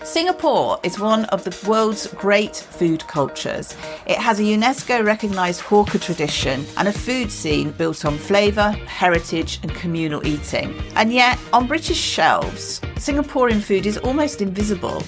Singapore is one of the world's great food cultures. It has a UNESCO-recognised hawker tradition and a food scene built on flavour, heritage and communal eating. And yet, on British shelves, Singaporean food is almost invisible.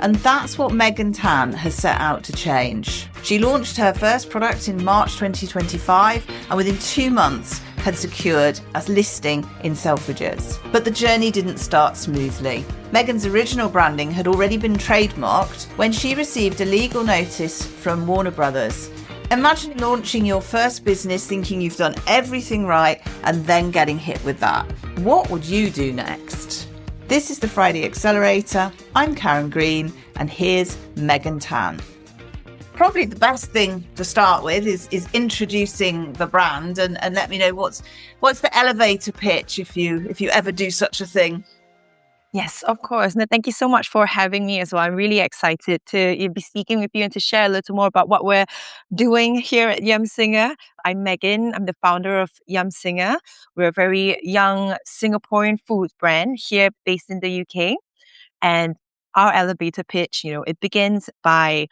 And that's what Megan Tan has set out to change. She launched her first product in March 2025 and within 2 months had secured a listing in Selfridges. But the journey didn't start smoothly. Megan's original branding had already been trademarked when she received a legal notice from Warner Brothers. Imagine launching your first business thinking you've done everything right and then getting hit with that. What would you do next? This is the Friday Accelerator. I'm Karen Green and here's Megan Tan. Probably the best thing to start with is introducing the brand and let me know what's the elevator pitch if you ever do such a thing. Yes, of course. No, thank you so much for having me as well. I'm really excited to be speaking with you and to share a little more about what we're doing here at Yum Singa. I'm Megan. I'm the founder of Yum Singa. We're a very young Singaporean food brand here based in the UK. And our elevator pitch, it begins by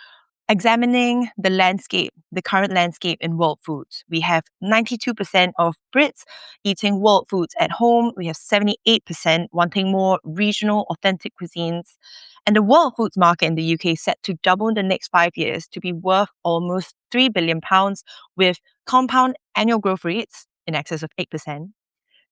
examining the current landscape in world foods. We have 92% of Brits eating world foods at home. We have 78% wanting more regional, authentic cuisines. And the world foods market in the UK is set to double in the next 5 years to be worth almost £3 billion with compound annual growth rates in excess of 8%.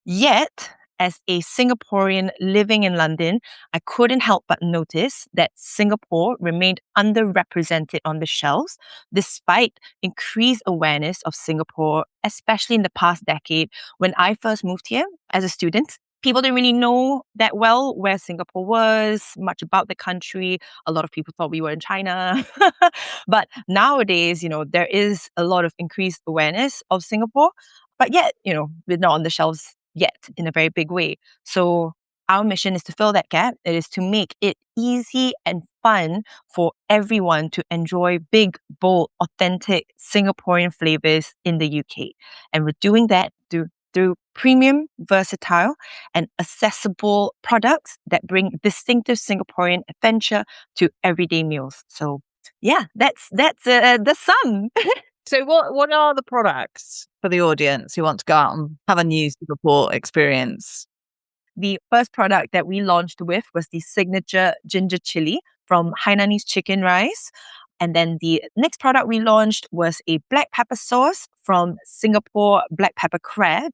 Yet, as a Singaporean living in London, I couldn't help but notice that Singapore remained underrepresented on the shelves despite increased awareness of Singapore, especially in the past decade. When I first moved here as a student, people didn't really know that well where Singapore was, much about the country. A lot of people thought we were in China. But nowadays, there is a lot of increased awareness of Singapore. But yet, we're not on the shelves yet in a very big way. So our mission is to fill that gap. It is to make it easy and fun for everyone to enjoy big, bold, authentic Singaporean flavors in the UK. And we're doing that through premium, versatile, and accessible products that bring distinctive Singaporean adventure to everyday meals. So yeah, that's the sum. So what are the products for the audience who want to go out and have a new Singapore experience? The first product that we launched with was the signature ginger chilli from Hainanese Chicken Rice. And then the next product we launched was a black pepper sauce from Singapore black pepper crab.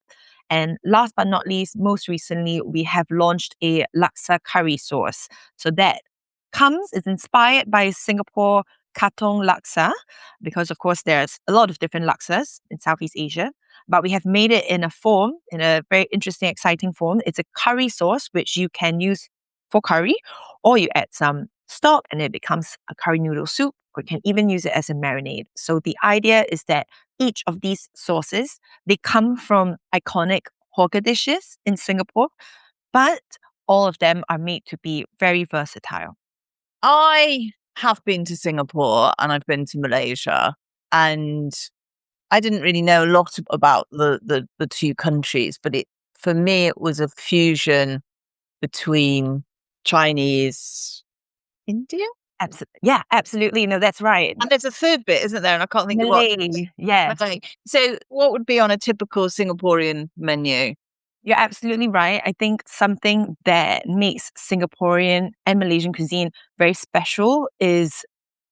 And last but not least, most recently, we have launched a laksa curry sauce. So that is inspired by Singapore Katong laksa, because of course there's a lot of different laksas in Southeast Asia, but we have made it in a very interesting, exciting form. It's a curry sauce, which you can use for curry, or you add some stock and it becomes a curry noodle soup, or you can even use it as a marinade. So the idea is that each of these sauces, they come from iconic hawker dishes in Singapore, but all of them are made to be very versatile. I have been to Singapore and I've been to Malaysia, and I didn't really know a lot about the two countries, but for me it was a fusion between Chinese, India. Absolutely. Yeah, absolutely. No, that's right. And there's a third bit, isn't there? And I can't think Malay. of what. Yeah. So what would be on a typical Singaporean menu? You're absolutely right. I think something that makes Singaporean and Malaysian cuisine very special is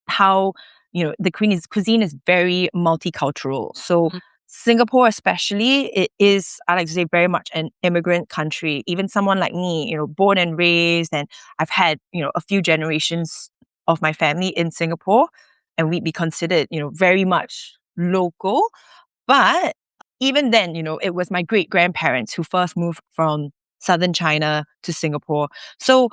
how, the cuisine is very multicultural. So Singapore especially, it is, I like to say, very much an immigrant country. Even someone like me, born and raised, and I've had, a few generations of my family in Singapore, and we'd be considered, very much local. But even then, it was my great-grandparents who first moved from southern China to Singapore. So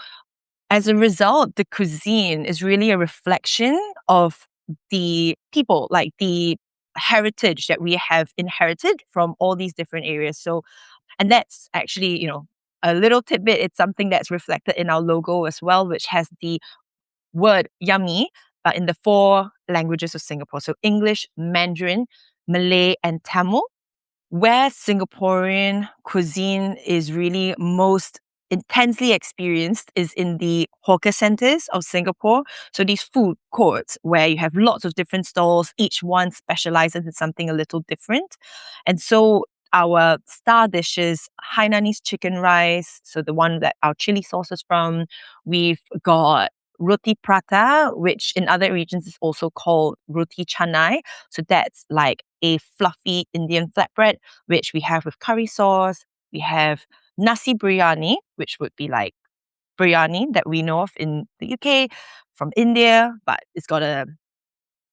as a result, the cuisine is really a reflection of the people, like the heritage that we have inherited from all these different areas. So, and that's actually, a little tidbit. It's something that's reflected in our logo as well, which has the word yummy in the 4 languages of Singapore. So English, Mandarin, Malay, and Tamil. Where Singaporean cuisine is really most intensely experienced is in the hawker centers of Singapore. So these food courts where you have lots of different stalls, each one specializes in something a little different. And so our star dishes, Hainanese Chicken Rice, so the one that our chili sauce is from. We've got roti prata, which in other regions is also called roti canai. So that's like a fluffy Indian flatbread, which we have with curry sauce. We have nasi biryani, which would be like biryani that we know of in the UK from India, but it's got a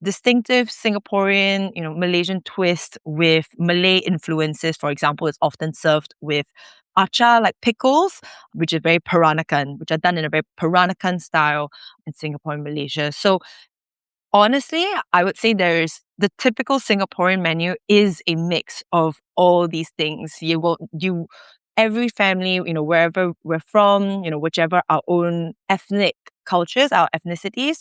distinctive Singaporean, Malaysian twist with Malay influences. For example, it's often served with acar, like pickles, which is very Peranakan, which are done in a very Peranakan style in Singapore and Malaysia. So honestly, I would say there's the typical Singaporean menu is a mix of all these things. Every family, wherever we're from, whichever our own ethnic cultures, our ethnicities.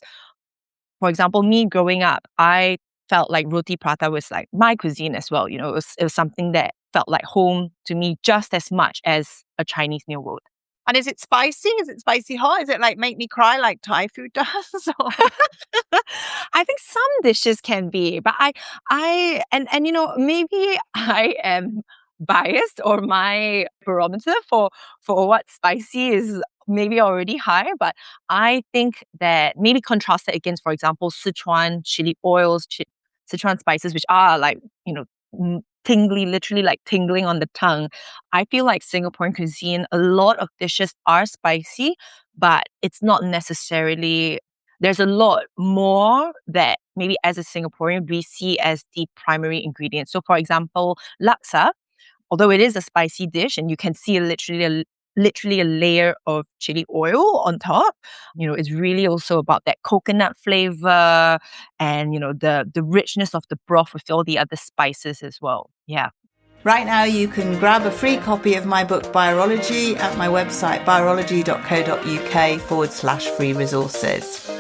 For example, me growing up, I felt like roti prata was like my cuisine as well. It was something that felt like home to me just as much as a Chinese New World. And is it spicy? Is it spicy hot? Is it like make me cry like Thai food does? I think some dishes can be, but maybe I am biased or my barometer for what spicy is maybe already high, but I think that maybe contrasted against, for example, Sichuan chili oils, Sichuan spices, which are like, tingly, literally like tingling on the tongue. I feel like Singaporean cuisine, a lot of dishes are spicy, but it's not necessarily, there's a lot more that maybe as a Singaporean we see as the primary ingredient. So for example, laksa, although it is a spicy dish and you can see literally a layer of chili oil on top, it's really also about that coconut flavor and, the richness of the broth with all the other spices as well. Yeah. Right now, you can grab a free copy of my book, Virology, at my website, virology.co.uk/free resources.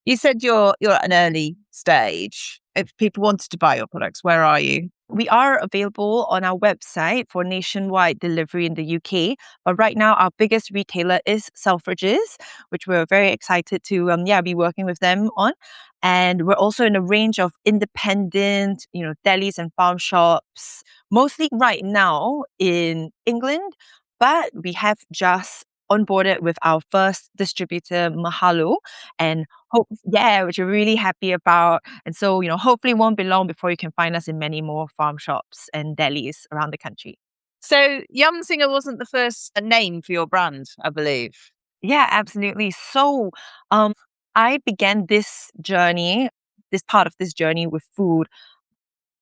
You said you're at an early stage. If people wanted to buy your products, where are you? We are available on our website for nationwide delivery in the UK. But right now, our biggest retailer is Selfridges, which we're very excited to be working with them on. And we're also in a range of independent, delis and farm shops, mostly right now in England. But we have just onboarded with our first distributor, Mahalo, and which we're really happy about. And so, hopefully it won't be long before you can find us in many more farm shops and delis around the country. So Yum Singa wasn't the first name for your brand, I believe. Yeah, absolutely. So I began this part of this journey with food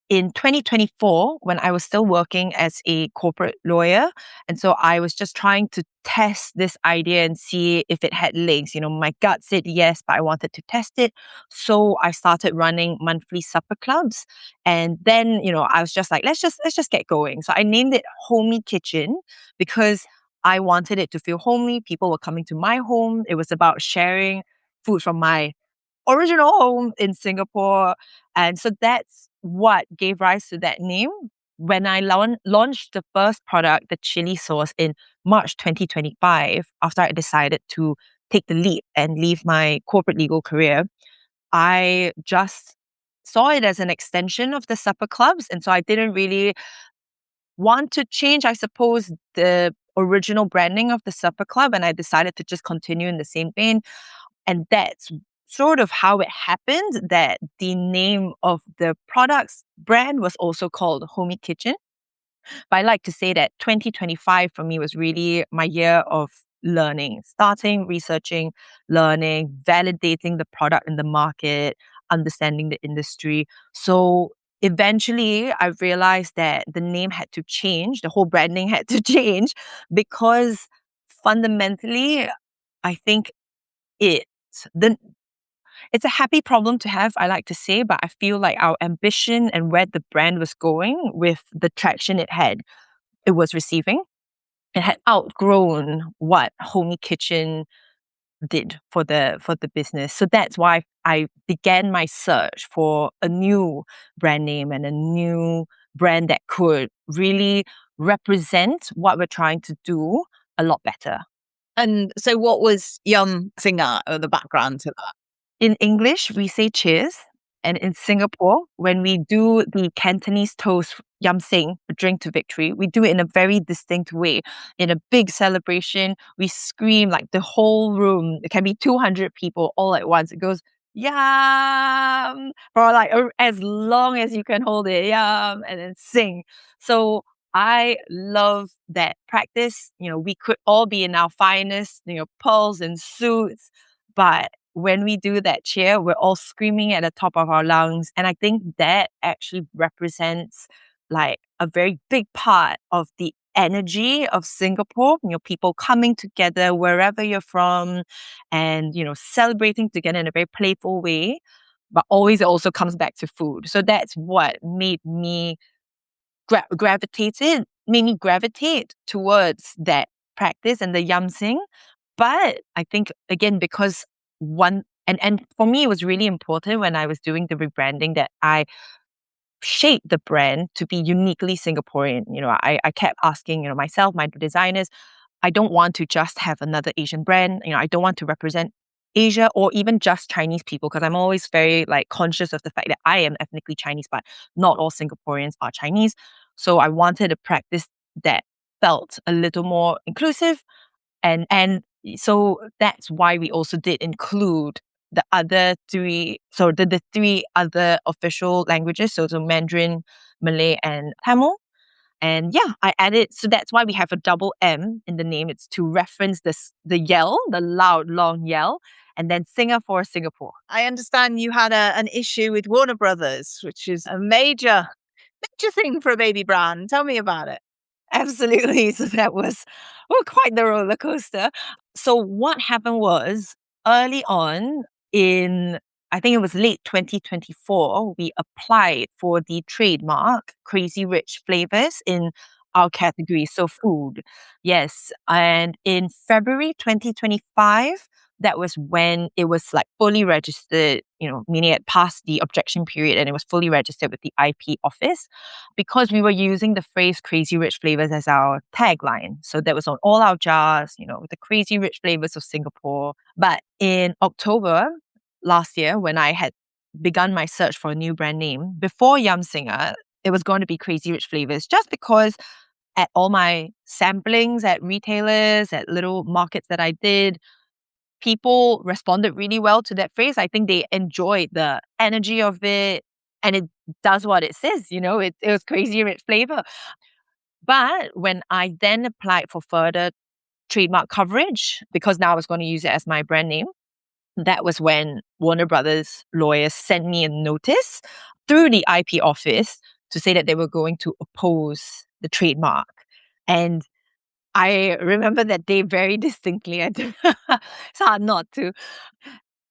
in 2024, when I was still working as a corporate lawyer. And so I was just trying to test this idea and see if it had legs. My gut said yes, but I wanted to test it. So I started running monthly supper clubs. And then, I was just like, let's just get going. So I named it Homey Kitchen because I wanted it to feel homely. People were coming to my home. It was about sharing food from my original home in Singapore. And so that's what gave rise to that name. When I launched the first product, the chili sauce, in March 2025, after I decided to take the leap and leave my corporate legal career, I just saw it as an extension of the supper clubs. And so I didn't really want to change, I suppose, the original branding of the supper club. And I decided to just continue in the same vein. And that's sort of how it happened that the name of the product's brand was also called Homey Kitchen. But I like to say that 2025 for me was really my year of learning, starting, researching, learning, validating the product in the market, understanding the industry. So eventually I realized that the name had to change, the whole branding had to change, because fundamentally, I think it's a happy problem to have, I like to say, but I feel like our ambition and where the brand was going with the traction it was receiving, it had outgrown what Homey Kitchen did for the business. So that's why I began my search for a new brand name and a new brand that could really represent what we're trying to do, a lot better. And so what was Yum Singa, or the background to that? In English, we say cheers. And in Singapore, when we do the Cantonese toast, Yum Sing, a drink to victory, we do it in a very distinct way. In a big celebration, we scream like the whole room. It can be 200 people all at once. It goes, Yum, for like as long as you can hold it, Yum, and then sing. So I love that practice. We could all be in our finest, pearls and suits, but when we do that cheer, we're all screaming at the top of our lungs. And I think that actually represents like a very big part of the energy of Singapore, people coming together wherever you're from and, celebrating together in a very playful way. But always it also comes back to food. So that's what made me made me gravitate towards that practice and the Yum Sing. But I think again, because and for me it was really important when I was doing the rebranding that I shape the brand to be uniquely Singaporean. I kept asking, myself, my designers, I don't want to just have another Asian brand. I don't want to represent Asia or even just Chinese people, because I'm always very conscious of the fact that I am ethnically Chinese, but not all Singaporeans are Chinese. So I wanted a practice that felt a little more inclusive. And so that's why we also did include the other three, so the three other official languages, so Mandarin, Malay, and Tamil. And yeah, I added, so that's why we have a double M in the name. It's to reference the yell, the loud, long yell, and then Singa for Singapore. I understand you had an issue with Warner Brothers, which is a major thing for a baby brand. Tell me about it. Absolutely. So that was quite the roller coaster. So what happened was early on I think it was late 2024, we applied for the trademark Crazy Rich flavors in our category, so food. Yes. And in February 2025, that was when it was fully registered, meaning it passed the objection period and it was fully registered with the IP office, because we were using the phrase crazy rich flavors as our tagline. So that was on all our jars, the crazy rich flavors of Singapore. But in October last year, when I had begun my search for a new brand name, before Yum Singa, it was going to be Crazy Rich Flavors, just because at all my samplings at retailers, at little markets that I did, people responded really well to that phrase. I think they enjoyed the energy of it, and it does what it says, it was Crazy Rich Flavor. But when I then applied for further trademark coverage, because now I was going to use it as my brand name, that was when Warner Brothers lawyers sent me a notice through the IP office to say that they were going to oppose the trademark. And I remember that day very distinctly. It's hard not to.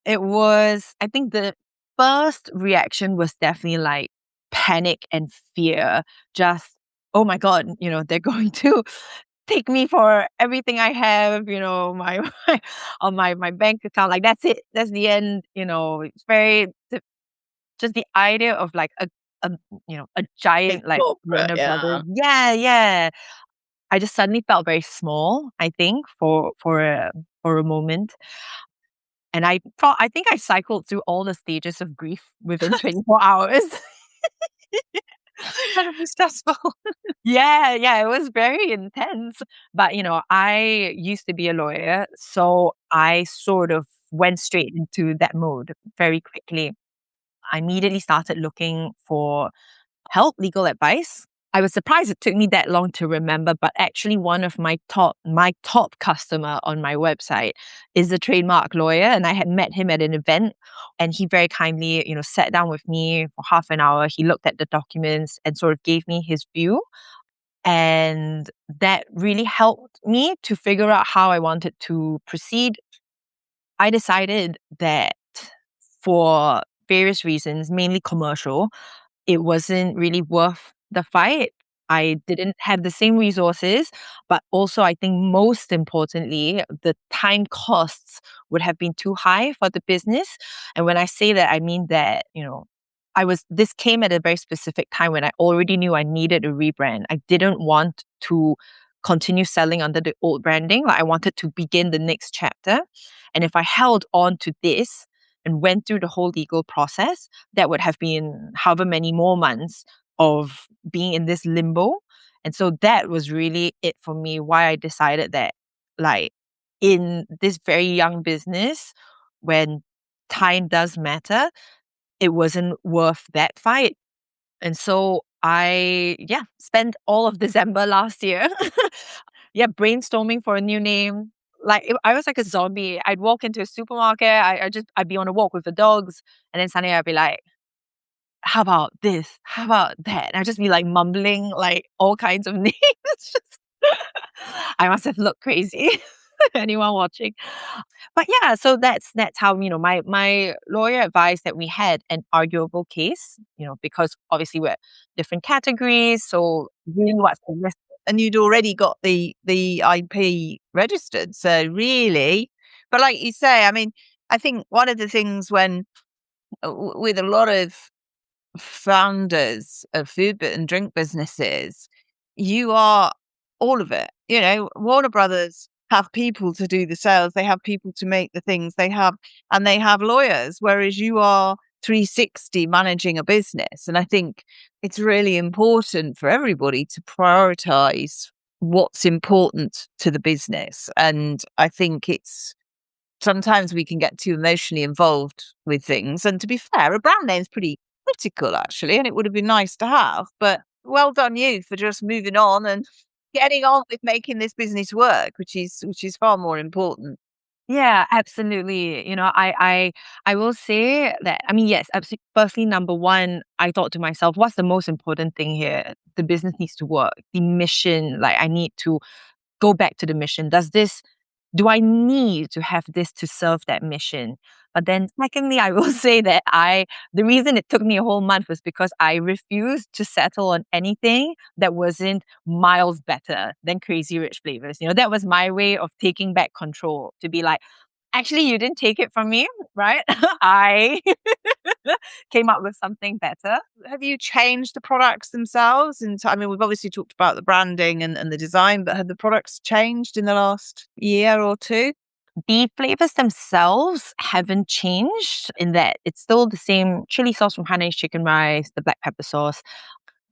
It was, I think the first reaction was definitely panic and fear. Just, oh my God, they're going to take me for everything I have, my on my bank account. That's it. That's the end. It's very just the idea of a giant Warner Brothers. Yeah, yeah. I just suddenly felt very small, I think, for a moment. And I think I cycled through all the stages of grief within 24 hours. Incredibly stressful. Yeah, it was very intense. But, I used to be a lawyer, so I sort of went straight into that mode very quickly. I immediately started looking for help, legal advice. I was surprised it took me that long to remember, but actually one of my top customer on my website is a trademark lawyer, and I had met him at an event, and he very kindly, sat down with me for half an hour. He looked at the documents and sort of gave me his view. And that really helped me to figure out how I wanted to proceed. I decided that for various reasons, mainly commercial, it wasn't really worth the fight. I didn't have the same resources, but also I think most importantly, the time costs would have been too high for the business. And when I say that, I mean that, this came at a very specific time when I already knew I needed a rebrand. I didn't want to continue selling under the old branding. Like I wanted to begin the next chapter. And if I held on to this and went through the whole legal process, that would have been however many more months of being in this limbo. And so that was really it for me, why I decided that, like, in this very young business, when time does matter, it wasn't worth that fight. And so I, spent all of December last year, brainstorming for a new name. Like I was like a zombie. I'd walk into a supermarket. I'd be on a walk with the dogs, and then suddenly I'd be like, "How about this? How about that?" And I'd just be like mumbling like all kinds of names. Just- I must have looked crazy. Anyone watching? But yeah, so that's how, my lawyer advised that we had an arguable case, because obviously we're different categories. So really what's the risk? And you'd already got the IP registered. So really, but like you say, I mean, I think one of the things when with a lot of founders of food and drink businesses, you are all of it. You know, Warner Brothers have people to do the sales, they have people to make the things and they have lawyers, whereas you are 360 managing a business. And I think it's really important for everybody to prioritize what's important to the business. And I think it's sometimes we can get too emotionally involved with things. And to be fair, a brand name's pretty critical actually, and it would have been nice to have. But well done you for just moving on and getting on with making this business work, which is far more important. Yeah, absolutely. I will say that, I mean, yes, absolutely. Firstly, number one, I thought to myself, what's the most important thing here? The business needs to work. The mission, like I need to go back to the mission. Do I need to have this to serve that mission? But then secondly, I will say that the reason it took me a whole month was because I refused to settle on anything that wasn't miles better than Crazy Rich Flavors. That was my way of taking back control, to be like, actually, you didn't take it from me, right? I came up with something better. Have you changed the products themselves? And I mean, we've obviously talked about the branding and the design, but have the products changed in the last year or two? The flavors themselves haven't changed in that it's still the same chili sauce from Hainanese Chicken Rice, the black pepper sauce,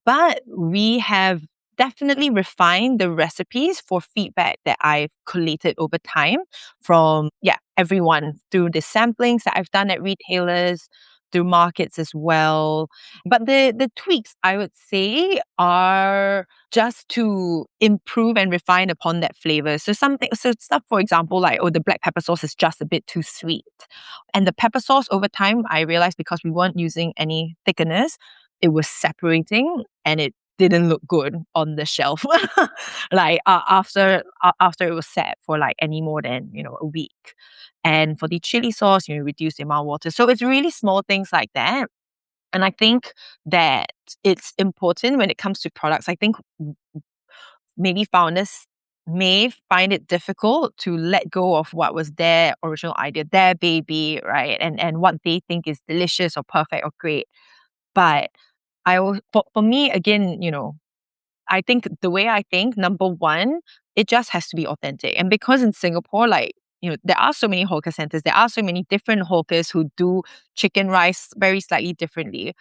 but we have definitely refined the recipes for feedback that I've collated over time from, everyone through the samplings that I've done at retailers, through markets as well. But the tweaks, I would say, are just to improve and refine upon that flavor. So stuff, for example, like, the black pepper sauce is just a bit too sweet. And the pepper sauce over time, I realized because we weren't using any thickeners, it was separating and it didn't look good on the shelf. Like after it was set for like any more than a week. And for the chili sauce, reduce the amount of water. So it's really small things like that. And I think that it's important when it comes to products. I think maybe founders may find it difficult to let go of what was their original idea, their baby, right? And what they think is delicious or perfect or great. But for me, again, I think the way I think, number one, it just has to be authentic. And because in Singapore, like, there are so many hawker centers, there are so many different hawkers who do chicken rice very slightly differently.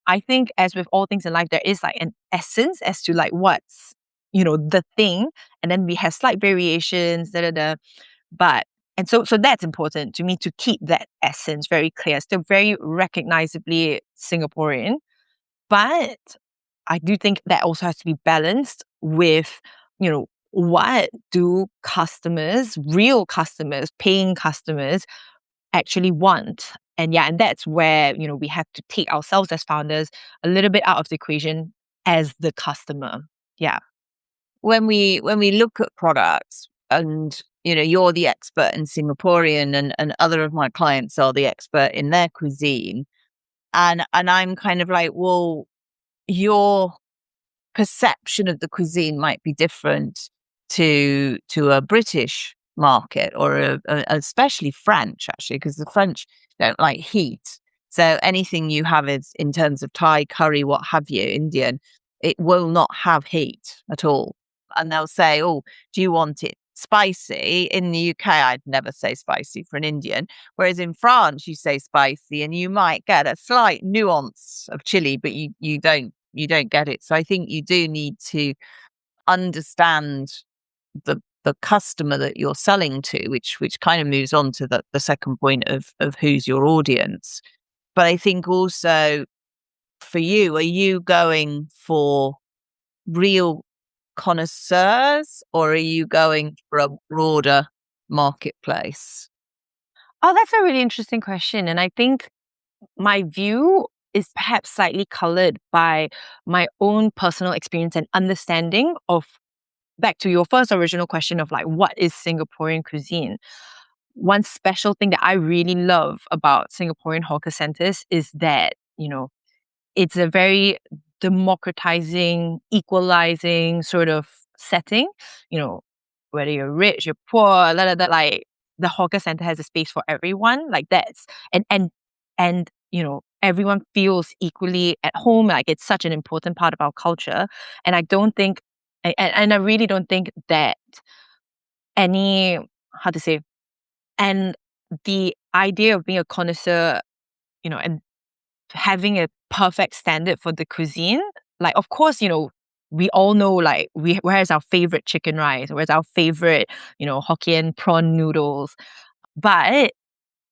I think as with all things in life, there is like an essence as to like what's, the thing. And then we have slight variations, da da da. But, and so that's important to me, to keep that essence very clear, still very recognizably Singaporean. But I do think that also has to be balanced with, what do customers, real customers, paying customers actually want? And that's where, we have to take ourselves as founders a little bit out of the equation as the customer. Yeah. When we look at products and you're the expert in Singaporean and other of my clients are the expert in their cuisine, and I'm kind of like, well, your perception of the cuisine might be different to a British market or especially French, actually, because the French don't like heat. So anything you have is in terms of Thai curry, what have you, Indian, it will not have heat at all. and they'll say, oh, do you want it spicy? In the UK, I'd never say spicy for an Indian. Whereas in France, you say spicy and you might get a slight nuance of chili, but you don't get it. So I think you do need to understand the customer that you're selling to, which kind of moves on to the second point of who's your audience. But I think also for you, are you going for real connoisseurs or are you going for a broader marketplace? Oh, that's a really interesting question. And I think my view is perhaps slightly colored by my own personal experience and understanding of, back to your first original question of like, what is Singaporean cuisine? One special thing that I really love about Singaporean hawker centers is that, it's a very democratizing, equalizing sort of setting. You know, whether you're rich, you're poor, like the hawker center has a space for everyone. Like that's and everyone feels equally at home. Like it's such an important part of our culture. And I don't think and I really don't think that any how to say and the idea of being a connoisseur, and having a perfect standard for the cuisine. Like, of course, we all know like where's our favorite chicken rice, where's our favorite, Hokkien prawn noodles. But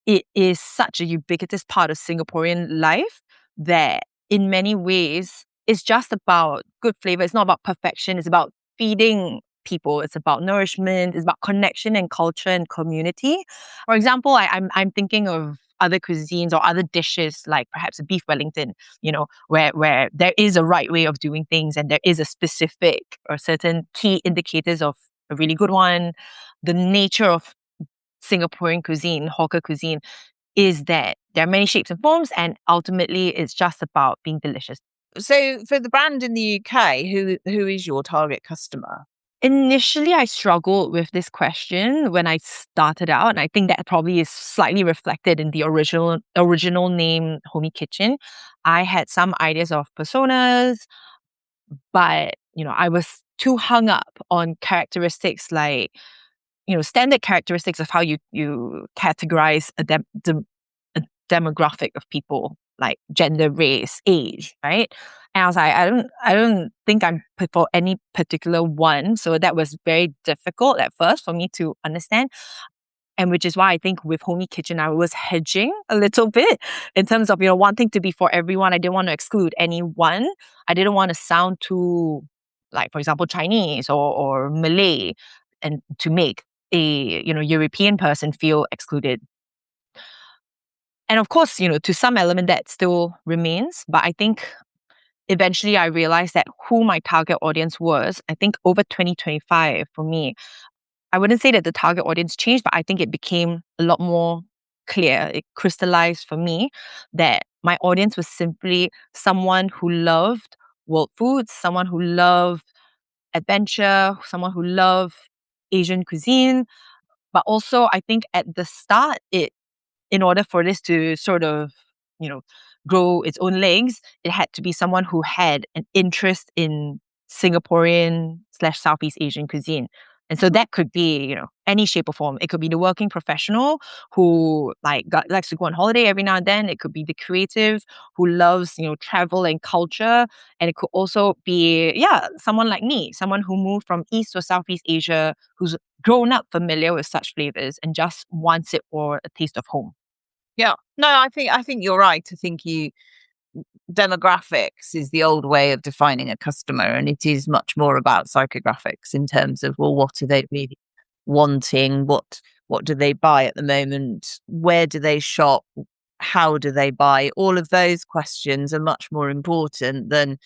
it is such a ubiquitous part of Singaporean life that in many ways it's just about good flavor. It's not about perfection. It's about feeding people. It's about nourishment. It's about connection and culture and community. For example, I'm thinking of other cuisines or other dishes like perhaps a beef Wellington, where there is a right way of doing things and there is a specific or certain key indicators of a really good one. The nature of Singaporean cuisine, hawker cuisine, is that there are many shapes and forms, and ultimately it's just about being delicious. So for the brand in the UK, who is your target customer? Initially, I struggled with this question when I started out, and I think that probably is slightly reflected in the original name, Homey Kitchen. I had some ideas of personas, but I was too hung up on characteristics like standard characteristics of how you categorize a demographic of people, like gender, race, age, right? And I was like, I don't think I'm for any particular one. So that was very difficult at first for me to understand. And which is why I think with Homey Kitchen, I was hedging a little bit in terms of, wanting to be for everyone. I didn't want to exclude anyone. I didn't want to sound too, like, for example, Chinese or Malay, and to make a, European person feel excluded. And of course, to some element that still remains. But I think eventually I realized that who my target audience was. I think over 2025 for me, I wouldn't say that the target audience changed, but I think it became a lot more clear. It crystallized for me that my audience was simply someone who loved world foods, someone who loved adventure, someone who loved Asian cuisine. But also, I think at the start, in order for this to sort of, you know, grow its own legs, it had to be someone who had an interest in Singaporean/Southeast Asian cuisine. And so that could be, any shape or form. It could be the working professional who likes to go on holiday every now and then. It could be the creative who loves, travel and culture. And it could also be, someone like me, someone who moved from East or Southeast Asia, who's grown up familiar with such flavors and just wants it for a taste of home. Yeah. No, I think you're right. I think demographics is the old way of defining a customer, and it is much more about psychographics in terms of, well, what are they really wanting? What do they buy at the moment? Where do they shop? How do they buy? All of those questions are much more important than,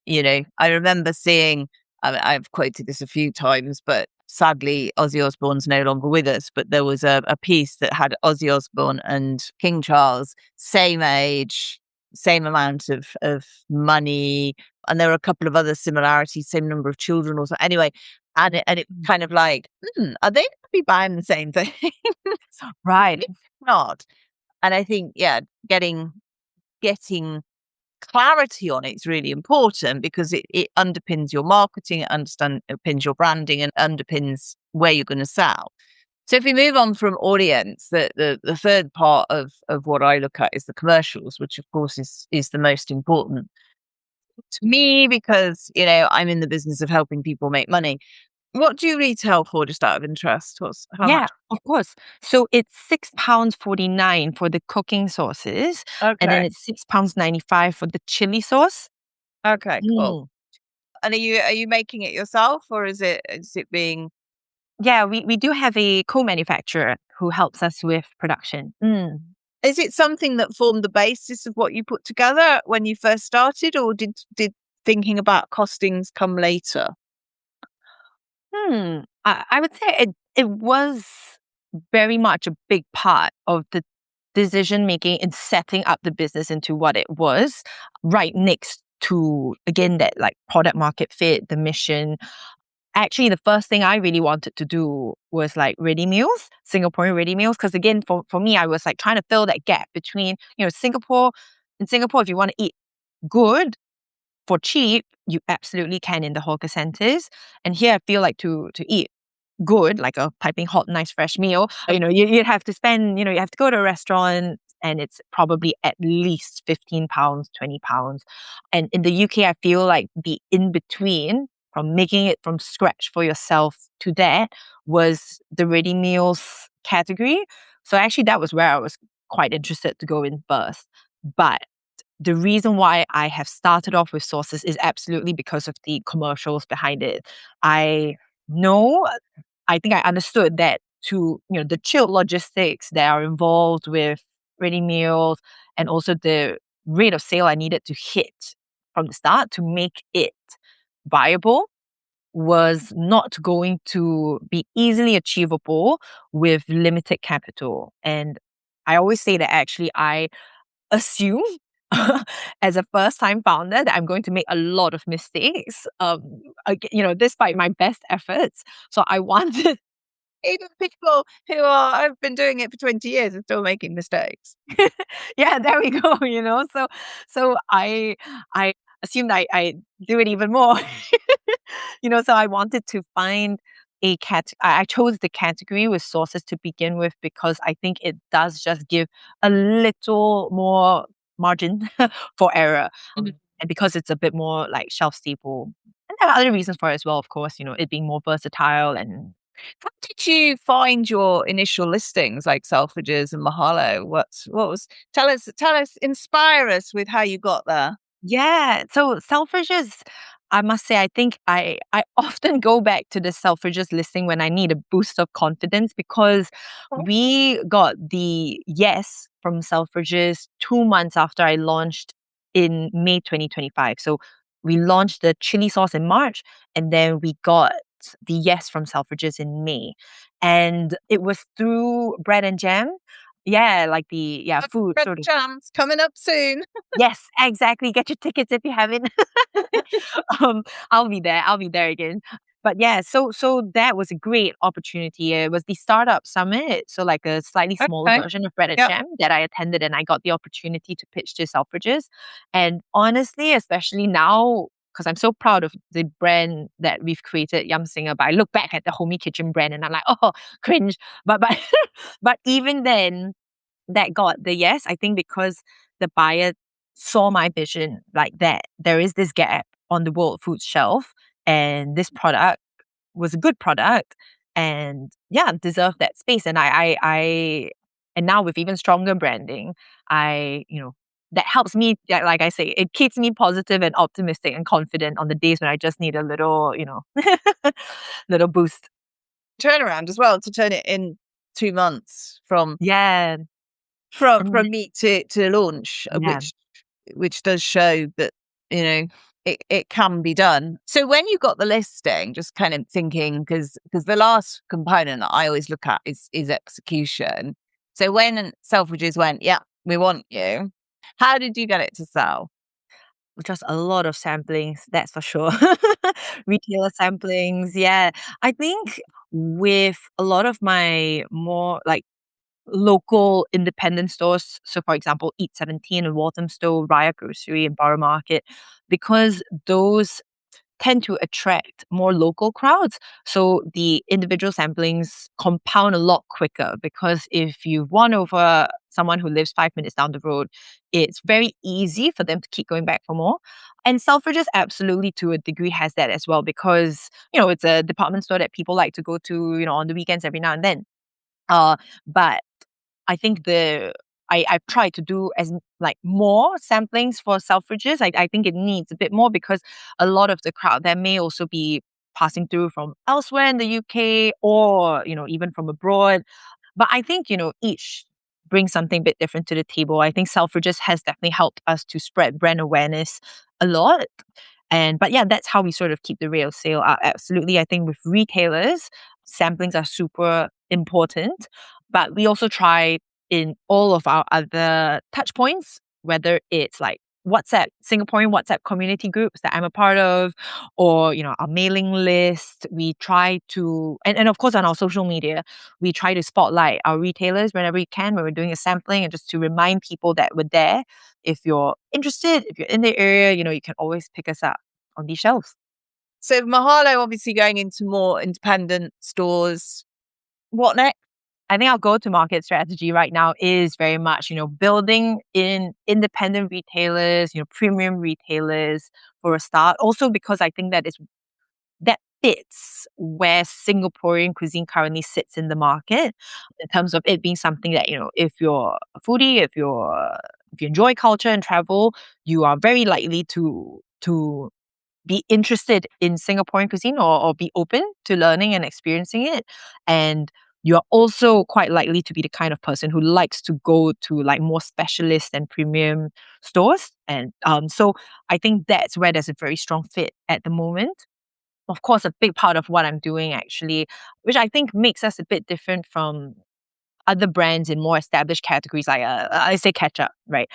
I remember seeing, I've quoted this a few times, but sadly, Ozzy Osbourne's no longer with us. But there was a piece that had Ozzy Osbourne and King Charles, same age, same amount of money. And there were a couple of other similarities, same number of children or so. Anyway, and it kind of like, are they going to be buying the same thing? Right. Not. And I think, getting clarity on it is really important because it underpins your marketing, it underpins your branding, and underpins where you're going to sell. So if we move on from audience, the third part of what I look at is the commercials, which of course is the most important to me because, you know, I'm in the business of helping people make money. What do you retail for, just out of interest? How Yeah, much? of course. So it's £6.49 for the cooking sauces, and then Okay. it's £6.95 for the chili sauce. Okay, cool. Mm. And are you making it yourself, or is it being... Yeah, we do have a co-manufacturer who helps us with production. Is it something that formed the basis of what you put together when you first started, or did thinking about costings come later? I would say it was very much a big part of the decision making in setting up the business into what it was, right next to, again, that like product market fit, the mission. Actually, the first thing I really wanted to do was like ready meals, Singaporean ready meals. Because again, for me, I was like trying to fill that gap between, in Singapore, if you want to eat good for cheap, you absolutely can in the hawker centers. And here I feel like to eat good, like a piping hot, nice, fresh meal, you'd have to spend, you have to go to a restaurant and it's probably at least £15, £20. And in the UK, I feel like the in between from making it from scratch for yourself to that was the ready meals category. So actually, that was where I was quite interested to go in first. But the reason why I have started off with sauces is absolutely because of the commercials behind it. I know, I think I understood that the chilled logistics that are involved with ready meals and also the rate of sale I needed to hit from the start to make it viable was not going to be easily achievable with limited capital. And I always say that actually I assume as a first time founder that I'm going to make a lot of mistakes, despite my best efforts. So I wanted, Even people who have been doing it for 20 years are still making mistakes. yeah, there we go, so I assumed I do it even more. So I wanted to find I chose the category with sauces to begin with because I think it does just give a little more margin for error. Mhm. And because it's a bit more like shelf stable. And there are other reasons for it as well, of course, it being more versatile and How did you find your initial listings like Selfridges and Mahalo? What was... tell us, inspire us with how you got there. yeah. So Selfridges, I must say, I think I often go back to the Selfridges listing when I need a boost of confidence because we got the yes from Selfridges 2 months after I launched in May 2025. So we launched the chili sauce in March and then we got the yes from Selfridges in May. And it was through bread and jam. Yeah, like the food Red sort of. Jam's coming up soon. Yes, exactly. Get your tickets if you haven't. um, I'll be there. I'll be there again. But yeah, so that was a great opportunity. It was the startup summit, so like a slightly smaller Okay. version of Bread and Yep. Jam that I attended, and I got the opportunity to pitch to Selfridges. And honestly, especially now, because I'm so proud of the brand that we've created, Yum Singa. But I look back at the Homey Kitchen brand, and I'm like, oh, cringe. But but even then, that got the yes. I think because the buyer saw my vision like that there is this gap on the world food shelf and this product was a good product and yeah deserved that space and I and now with even stronger branding I that helps me like I say it keeps me positive and optimistic and confident on the days when I just need a little little boost. Turnaround as well to turn it in 2 months from Yeah. from And meet to launch, yeah. which does show that, you know, it can be done. So when you got the listing, just kind of thinking, because the last component that I always look at is execution. So when Selfridges went, yeah, we want you, how did you get it to sell? Just a lot of samplings, that's for sure. Retailer samplings, yeah. I think with a lot of my more like local independent stores. So, for example, Eat 17 in Walthamstow, Raya Grocery in Borough Market, because those tend to attract more local crowds. So the individual samplings compound a lot quicker, because if you've won over someone who lives 5 minutes down the road, it's very easy for them to keep going back for more. And Selfridges absolutely to a degree has that as well, because, it's a department store that people like to go to, on the weekends every now and then. But I think I've tried to do as like more samplings for Selfridges. I think it needs a bit more, because a lot of the crowd there may also be passing through from elsewhere in the UK, or even from abroad. But I think each brings something a bit different to the table. I think Selfridges has definitely helped us to spread brand awareness a lot. But yeah, that's how we sort of keep the rail sail out. Absolutely. I think with retailers, samplings are super important, but we also try in all of our other touch points, whether it's like WhatsApp, Singaporean WhatsApp community groups that I'm a part of, or, our mailing list. We try to, and of course on our social media, we try to spotlight our retailers whenever we can, when we're doing a sampling, and just to remind people that we're there. If you're interested, if you're in the area, you can always pick us up on these shelves. So Mahalo obviously going into more independent stores. What next? I think our go-to-market strategy right now is very much, building in independent retailers, premium retailers for a start. Also because I think that fits where Singaporean cuisine currently sits in the market, in terms of it being something that, if you're a foodie, if you enjoy culture and travel, you are very likely to be interested in Singaporean cuisine, or be open to learning and experiencing it. And you're also quite likely to be the kind of person who likes to go to like more specialist and premium stores. And so I think that's where there's a very strong fit at the moment. Of course, a big part of what I'm doing actually, which I think makes us a bit different from other brands in more established categories, like I say ketchup, right?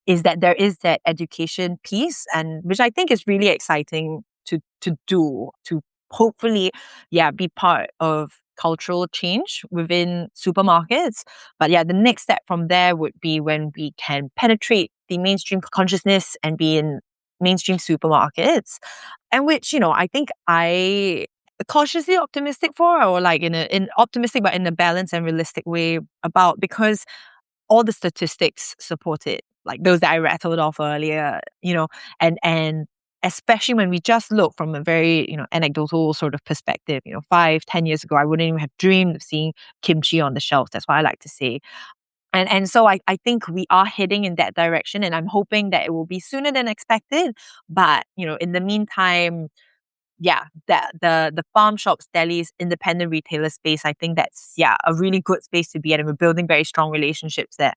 Is that there is that education piece, and which I think is really exciting to do, to hopefully, yeah, be part of cultural change within supermarkets. But yeah, the next step from there would be when we can penetrate the mainstream consciousness and be in mainstream supermarkets, and which, I think I cautiously optimistic for, or like in optimistic but in a balanced and realistic way about, because all the statistics support it, like those that I rattled off earlier, and especially when we just look from a very, anecdotal sort of perspective, 5-10 years ago, I wouldn't even have dreamed of seeing kimchi on the shelves. That's what I like to say. And so I think we are heading in that direction, and I'm hoping that it will be sooner than expected. But, in the meantime, yeah, the farm shops, delis, independent retailer space, I think that's, yeah, a really good space to be in, and we're building very strong relationships there.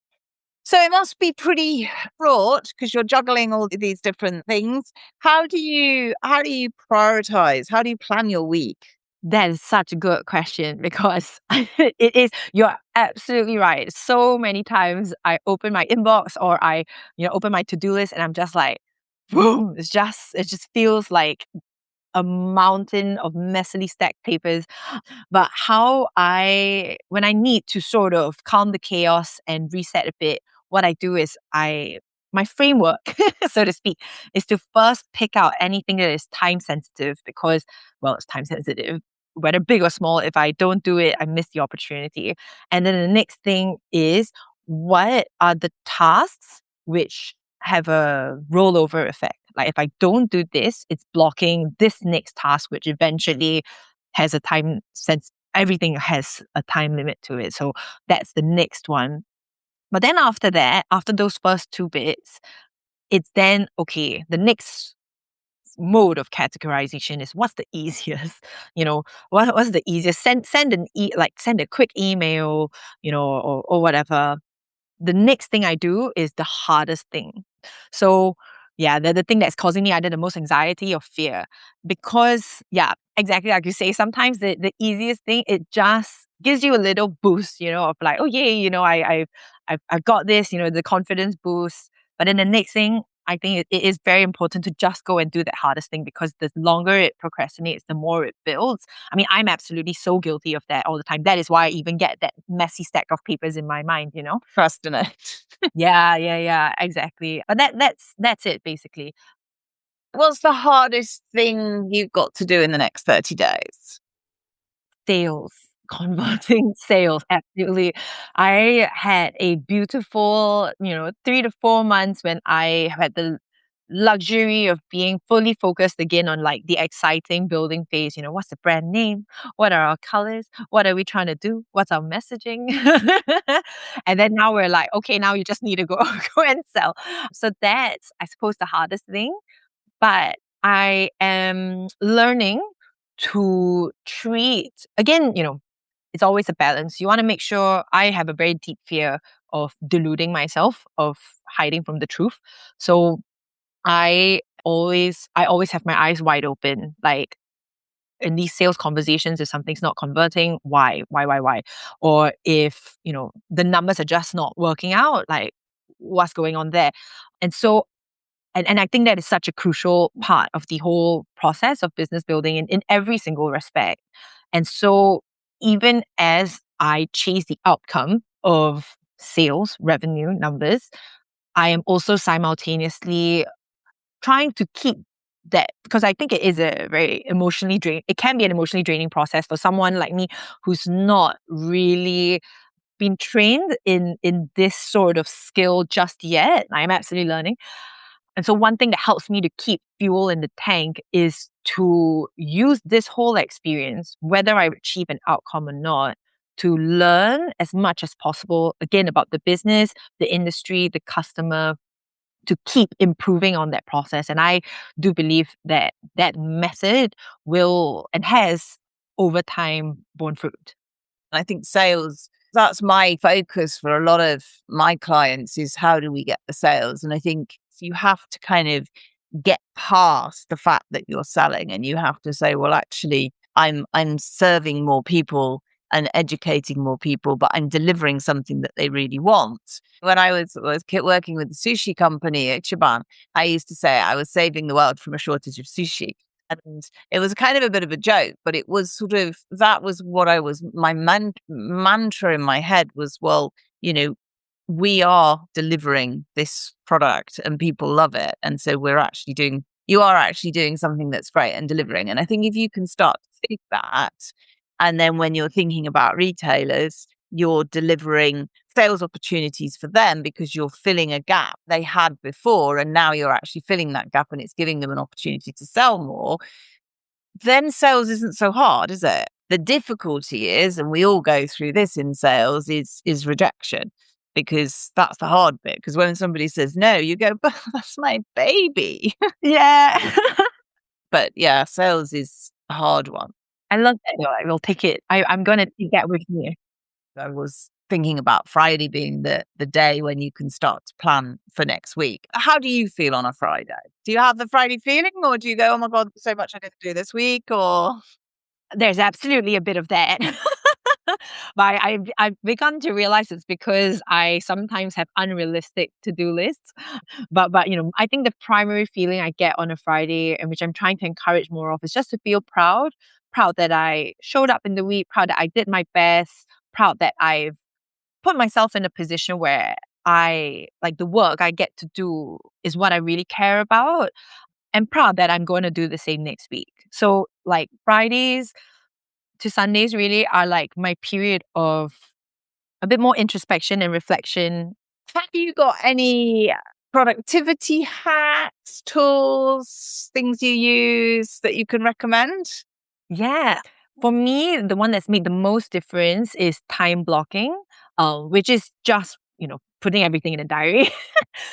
So it must be pretty fraught because you're juggling all these different things. How do you prioritize? How do you plan your week? That is such a good question, because it is, you're absolutely right. So many times I open my inbox, or I, open my to-do list, and I'm just like, boom, it just feels like a mountain of messily stacked papers. But when I need to sort of calm the chaos and reset a bit, what I do is my framework, so to speak, is to first pick out anything that is time sensitive, because, well, it's time sensitive, whether big or small. If I don't do it, I miss the opportunity. And then the next thing is, what are the tasks which have a rollover effect? Like if I don't do this, it's blocking this next task, which eventually has a time sense. Everything has a time limit to it. So that's the next one. But then after that, after those first two bits, it's then, okay, the next mode of categorization is, what's the easiest? What's the easiest? Send a quick email, or whatever. The next thing I do is the hardest thing. So yeah, the thing that's causing me either the most anxiety or fear. Because yeah, exactly like you say, sometimes the easiest thing, it just gives you a little boost, of like, oh yay, I've got this, the confidence boost. But then the next thing, I think it is very important to just go and do that hardest thing, because the longer it procrastinates, the more it builds. I mean, I'm absolutely so guilty of that all the time. That is why I even get that messy stack of papers in my mind, you know? Procrastinate. Yeah, exactly. But that's it basically. What's the hardest thing you've got to do in the next 30 days? Sales, converting sales, absolutely. I had a beautiful, 3 to 4 months when I had the luxury of being fully focused again on like the exciting building phase. What's the brand name? What are our colors? What are we trying to do? What's our messaging? And then now we're like, okay, now you just need to go go and sell. So that's, I suppose, the hardest thing. But I am learning to treat, again, it's always a balance. You want to make sure, I have a very deep fear of deluding myself, of hiding from the truth. So I always have my eyes wide open. Like in these sales conversations, if something's not converting, why? Or if, the numbers are just not working out, like what's going on there? And so and I think that is such a crucial part of the whole process of business building in every single respect. And so even as I chase the outcome of sales, revenue, numbers, I am also simultaneously trying to keep that, because I think it is a very emotionally drain. It can be an emotionally draining process for someone like me who's not really been trained in this sort of skill just yet. I'm absolutely learning. And so one thing that helps me to keep fuel in the tank is to use this whole experience, whether I achieve an outcome or not, to learn as much as possible, again, about the business, the industry, the customer, to keep improving on that process. And I do believe that that method will and has over time borne fruit. I think sales, that's my focus for a lot of my clients, is how do we get the sales? And I think you have to kind of get past the fact that you're selling, and you have to say, well, actually, I'm serving more people and educating more people, but I'm delivering something that they really want. When I was working with the sushi company at Ichiban, I used to say I was saving the world from a shortage of sushi. And it was kind of a bit of a joke, but it was sort of, that was what I was, my mantra in my head was, well, we are delivering this product and people love it. And so you are actually doing something that's great and delivering. And I think if you can start to think that, and then when you're thinking about retailers, you're delivering sales opportunities for them because you're filling a gap they had before. And now you're actually filling that gap and it's giving them an opportunity to sell more. Then sales isn't so hard, is it? The difficulty is, and we all go through this in sales, is rejection, because that's the hard bit. Because when somebody says no, you go, but that's my baby. Yeah. But yeah, sales is a hard one. I love that. No, I will take it. I'm going to take that with me. I was thinking about Friday being the day when you can start to plan for next week. How do you feel on a Friday? Do you have the Friday feeling, or do you go, oh my God, so much I didn't do this week? Or There's absolutely a bit of that. But I've begun to realize it's because I sometimes have unrealistic to-do lists. But I think the primary feeling I get on a Friday, and which I'm trying to encourage more of, is just to feel proud that I showed up in the week, proud that I did my best, proud that I've put myself in a position where I like the work I get to do is what I really care about, and proud that I'm going to do the same next week. So like Fridays to Sundays really are like my period of a bit more introspection and reflection. have you got any productivity hacks, tools, things you use that you can recommend? Yeah. For me, the one that's made the most difference is time blocking, which is just, putting everything in a diary.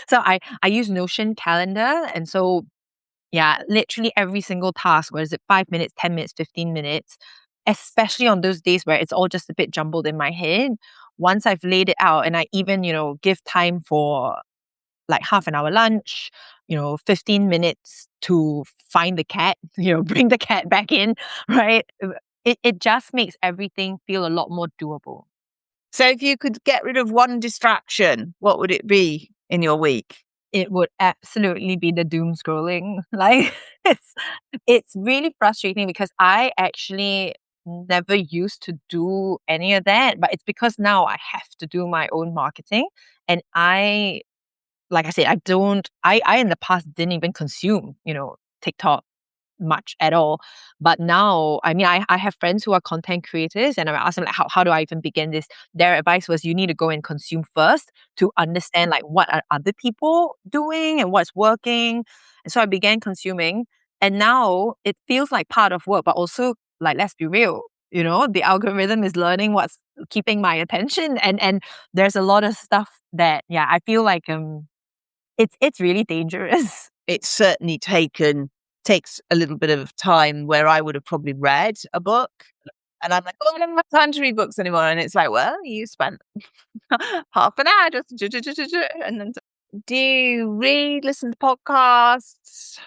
So I use Notion calendar. And so, yeah, literally every single task, whether it's 5 minutes, 10 minutes, 15 minutes, especially on those days where it's all just a bit jumbled in my head, once I've laid it out and I even, give time for like half an hour lunch, 15 minutes to find the cat, bring the cat back in, right? It just makes everything feel a lot more doable. So if you could get rid of one distraction, what would it be in your week? it would absolutely be the doom scrolling. Like it's it's really frustrating because I actually never used to do any of that, but it's because now I have to do my own marketing. And like I said, I in the past didn't even consume, TikTok much at all. But now, I mean, I have friends who are content creators, and I ask them like, how do I even begin this? Their advice was you need to go and consume first to understand like what are other people doing and what's working. And so I began consuming, and now it feels like part of work, but also like, let's be real, the algorithm is learning what's keeping my attention, and there's a lot of stuff that, yeah, I feel like it's really dangerous. It's certainly takes a little bit of time where I would have probably read a book and I'm like, oh, I don't have time to read books anymore. And it's like, well, you spent half an hour just and then do you read, listen to podcasts?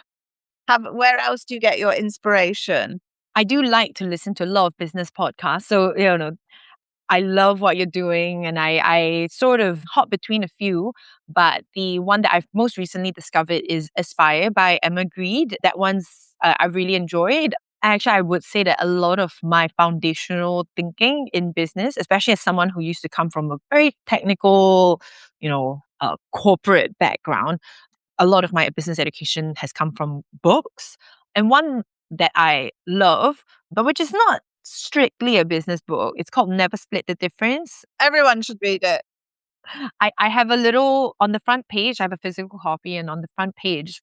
Where else do you get your inspiration? I do like to listen to a lot of business podcasts. So, I love what you're doing, and I sort of hop between a few, but the one that I've most recently discovered is Aspire by Emma Grede. That one's I really enjoyed. Actually, I would say that a lot of my foundational thinking in business, especially as someone who used to come from a very technical, corporate background, a lot of my business education has come from books. And one that I love, but which is not strictly a business book, it's called Never Split the Difference. Everyone should read it. I have a little, on the front page, I have a physical copy, and on the front page,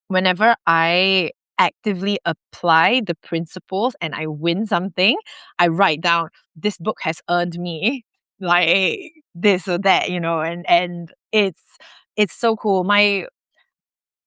whenever I actively apply the principles and I win something, I write down, this book has earned me like this or that, and it's so cool. My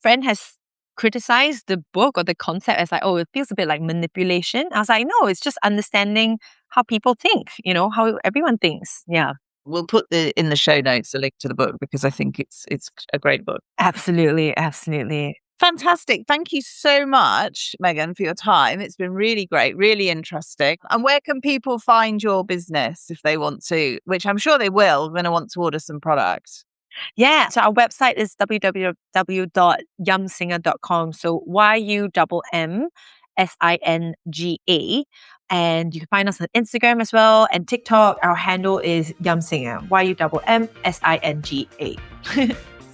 friend has criticized the book or the concept as like, oh, it feels a bit like manipulation. I was like, no, it's just understanding how people think, how everyone thinks. Yeah. We'll put in the show notes a link to the book because I think it's a great book. Absolutely, absolutely. Fantastic. Thank you so much, Megan, for your time. It's been really great, really interesting. And where can people find your business if they want to, which I'm sure they will, when I want to order some products? Yeah, so our website is www.yumsinga.com. So YUMMSINGA. And you can find us on Instagram as well, and TikTok. Our handle is Yum Singa, YUMMSINGA.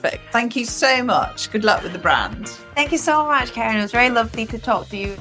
Perfect. Thank you so much. Good luck with the brand. Thank you so much, Karen. It was very lovely to talk to you.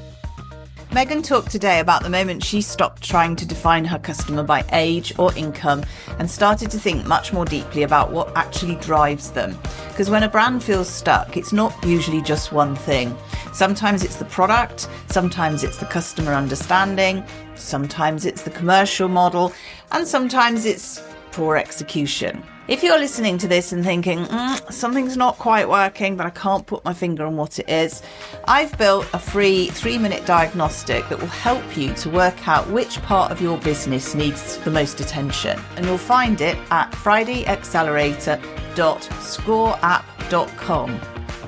Megan talked today about the moment she stopped trying to define her customer by age or income and started to think much more deeply about what actually drives them. Because when a brand feels stuck, it's not usually just one thing. Sometimes it's the product, sometimes it's the customer understanding, sometimes it's the commercial model, and sometimes it's poor execution. If you're listening to this and thinking, something's not quite working, but I can't put my finger on what it is, I've built a free 3-minute diagnostic that will help you to work out which part of your business needs the most attention. And you'll find it at fridayaccelerator.scoreapp.com.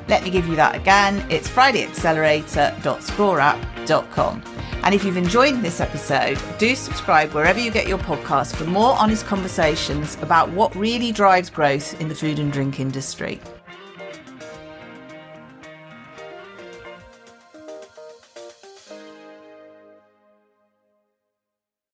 Let me give you that again. It's fridayaccelerator.scoreapp.com. And if you've enjoyed this episode, do subscribe wherever you get your podcasts for more honest conversations about what really drives growth in the food and drink industry.